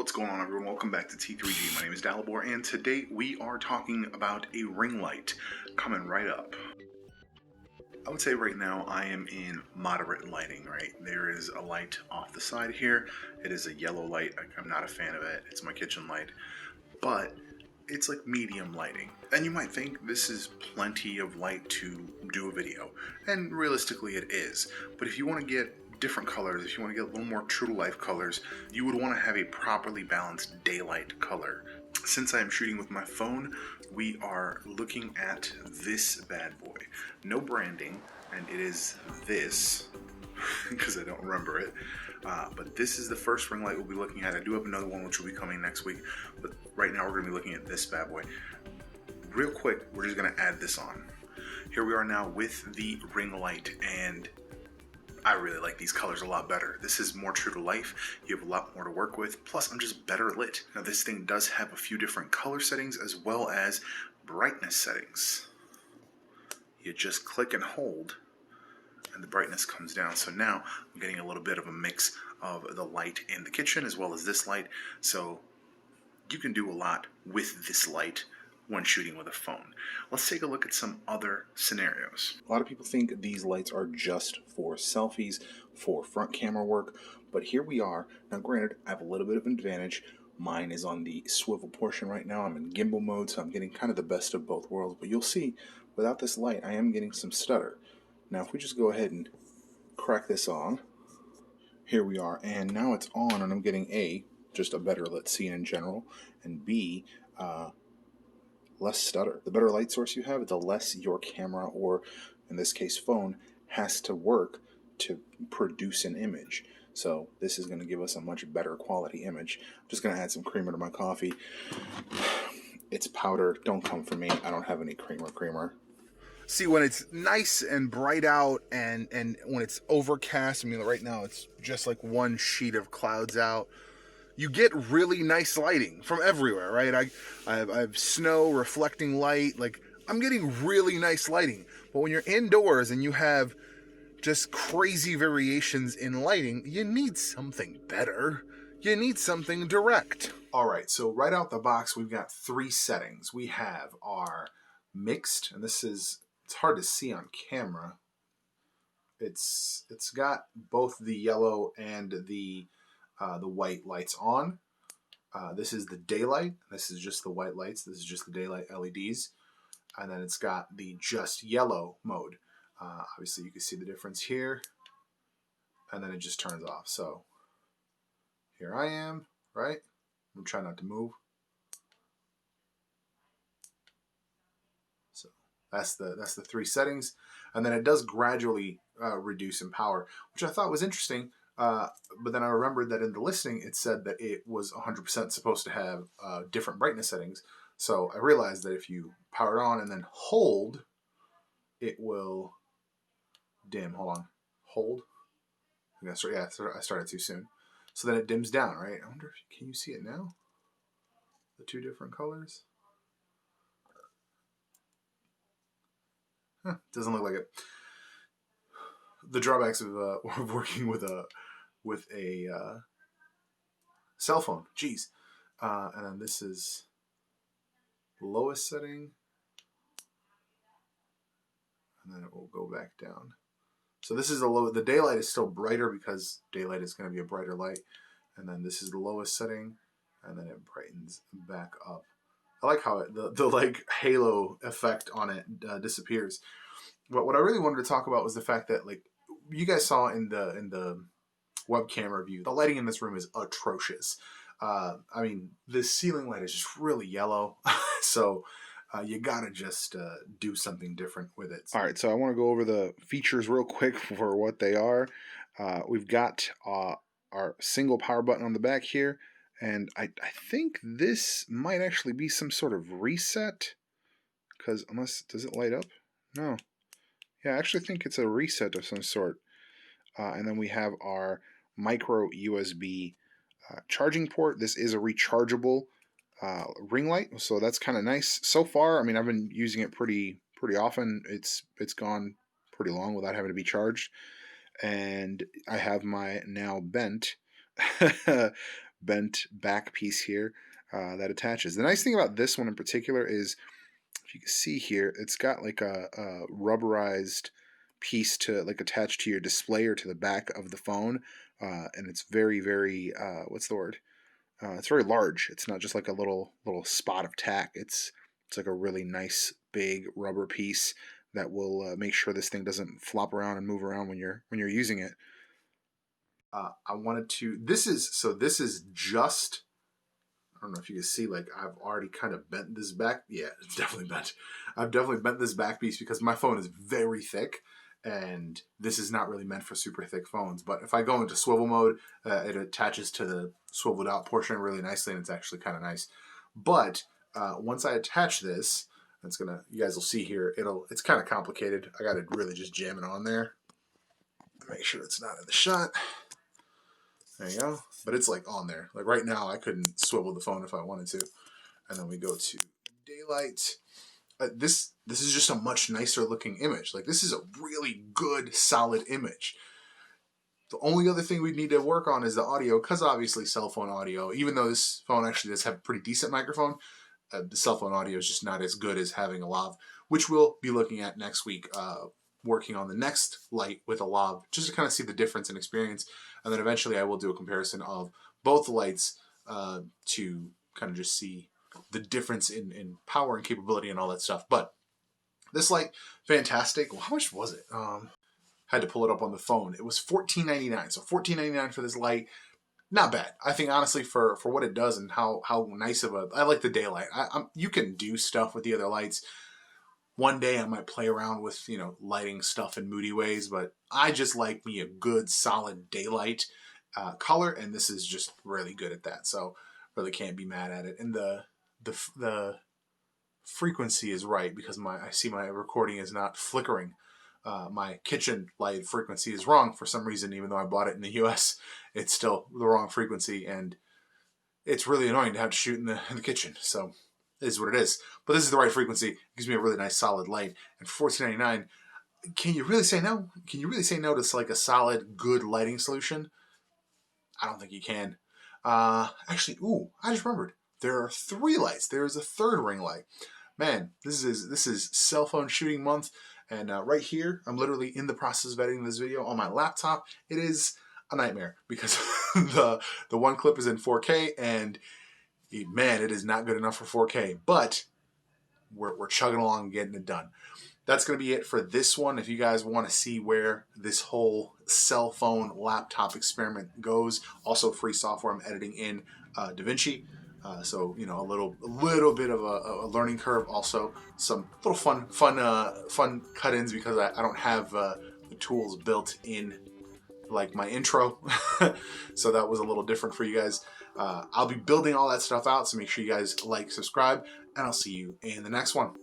What's going on, everyone? Welcome back to T3G. My name is Dalibor, and today we are talking about a ring light coming right up. I would say right now I am in moderate lighting, right? There is a light off the side here. It is a yellow light. I'm not a fan of it. It's my kitchen light. But it's like medium lighting. And you might think this is plenty of light to do a video. And realistically it is. But if you want to get different colors, if you want to get a little more true to life colors, you would want to have a properly balanced daylight color. Since I am shooting with my phone, we are looking at this bad boy. No branding, and it is this, because I don't remember it. But this is the first ring light we'll be looking at. I do have another one which will be coming next week, but right now we're going to be looking at this bad boy. Real quick, we're just going to add this on. Here we are now with the ring light, and I really like these colors a lot better. This is more true to life. You have a lot more to work with. Plus, I'm just better lit. Now, this thing does have a few different color settings as well as brightness settings. You just click and hold, and the brightness comes down. So now I'm getting a little bit of a mix of the light in the kitchen as well as this light. So you can do a lot with this light when shooting with a phone. Let's take a look at some other scenarios. A lot of people think these lights are just for selfies, for front camera work, but here we are. Now granted, I have a little bit of an advantage. Mine is on the swivel portion right now. I'm in gimbal mode, so I'm getting kind of the best of both worlds, but you'll see, without this light, I am getting some stutter. Now if we just go ahead and crack this on, here we are, and now it's on, and I'm getting A, just a better lit scene in general, and B, less stutter. The better light source you have, the less your camera, or in this case phone, has to work to produce an image. So this is going to give us a much better quality image. I'm just going to add some creamer to my coffee. It's powder. Don't come for me. I don't have any creamer. See, when it's nice and bright out and when it's overcast, I mean, right now it's just like one sheet of clouds out. You get really nice lighting from everywhere, right? I have snow, reflecting light. Like, I'm getting really nice lighting. But when you're indoors and you have just crazy variations in lighting, you need something better. You need something direct. All right, so right out the box, we've got three settings. We have our mixed, and this is, it's hard to see on camera. It's got both the yellow and the white lights on. This is the daylight. This is just the white lights. This is just the daylight LEDs. And then it's got the just yellow mode. Obviously, you can see the difference here. And then it just turns off. So here I am, right? I'm trying not to move. So that's the three settings. And then it does gradually reduce in power, which I thought was interesting. But then I remembered that in the listing it said that it was 100% supposed to have different brightness settings. So I realized that if you power it on and then hold, it will dim. Hold on. Hold. I started too soon. So then it dims down, right? I wonder if can you see it now? The two different colors. Doesn't look like it. The drawbacks of working with a cell phone. Jeez. And then this is lowest setting. And then it will go back down. So this is the low. The daylight is still brighter because daylight is going to be a brighter light. And then this is the lowest setting. And then it brightens back up. I like how the like halo effect on it disappears. But what I really wanted to talk about was the fact that, like, you guys saw in the webcam review, the lighting in this room is atrocious. I mean, the ceiling light is just really yellow, so you gotta just do something different with it. All right, so I want to go over the features real quick for what they are. We've got our single power button on the back here, and I think this might actually be some sort of reset, because does it light up? No. Yeah, I actually think it's a reset of some sort. And then we have our micro USB charging port. This is a rechargeable ring light, so that's kind of nice. So far, I mean, I've been using it pretty often. It's gone pretty long without having to be charged. And I have my now bent bent back piece here that attaches. The nice thing about this one in particular is, if you can see here, it's got like a rubberized piece to like attach to your display or to the back of the phone, and it's very what's the word? It's very large. It's not just like a little spot of tack. It's like a really nice big rubber piece that will make sure this thing doesn't flop around and move around when you're using it. I wanted to. This is just. I don't know if you can see, like, I've already kind of bent this back. Yeah, it's definitely bent. I've definitely bent this back piece because my phone is very thick, and this is not really meant for super thick phones. But if I go into swivel mode, it attaches to the swiveled out portion really nicely, and it's actually kind of nice. But once I attach this, you guys will see here, it's kind of complicated. I got to really just jam it on there. Make sure it's not in the shot. There you go. But it's like on there. Like right now, I couldn't swivel the phone if I wanted to. And then we go to daylight. This is just a much nicer looking image. Like this is a really good, solid image. The only other thing we need to work on is the audio, because obviously cell phone audio, even though this phone actually does have a pretty decent microphone, the cell phone audio is just not as good as having a lav, which we'll be looking at next week, working on the next light with a lav, just to kind of see the difference in experience. And then eventually I will do a comparison of both the lights to kind of just see the difference in power and capability and all that stuff. But this light, fantastic. Well, how much was it? Had to pull it up on the phone. It was $14.99. So $14.99 for this light. Not bad. I think honestly for what it does and how nice of I like the daylight. You can do stuff with the other lights. One day I might play around with, lighting stuff in moody ways, but I just like me a good solid daylight color, and this is just really good at that. So really can't be mad at it. And the frequency is right because I see my recording is not flickering. My kitchen light frequency is wrong for some reason, even though I bought it in the US. It's still the wrong frequency, and it's really annoying to have to shoot in the kitchen. So it is what it is. But this is the right frequency. It gives me a really nice solid light. And for $14.99, can you really say no? Can you really say no to like a solid, good lighting solution? I don't think you can. Actually, I just remembered. There are 3 lights. There is a 3rd ring light. Man, this is cell phone shooting month. And right here, I'm literally in the process of editing this video on my laptop. It is a nightmare because the one clip is in 4K, and man, it is not good enough for 4K. But we're chugging along and getting it done. That's going to be it for this one. If you guys want to see where this whole cell phone laptop experiment goes, also free software I'm editing in DaVinci. So a little bit of a learning curve. Also some little fun cut-ins because I don't have the tools built in like my intro. So that was a little different for you guys. I'll be building all that stuff out, so make sure you guys like, subscribe, and I'll see you in the next one.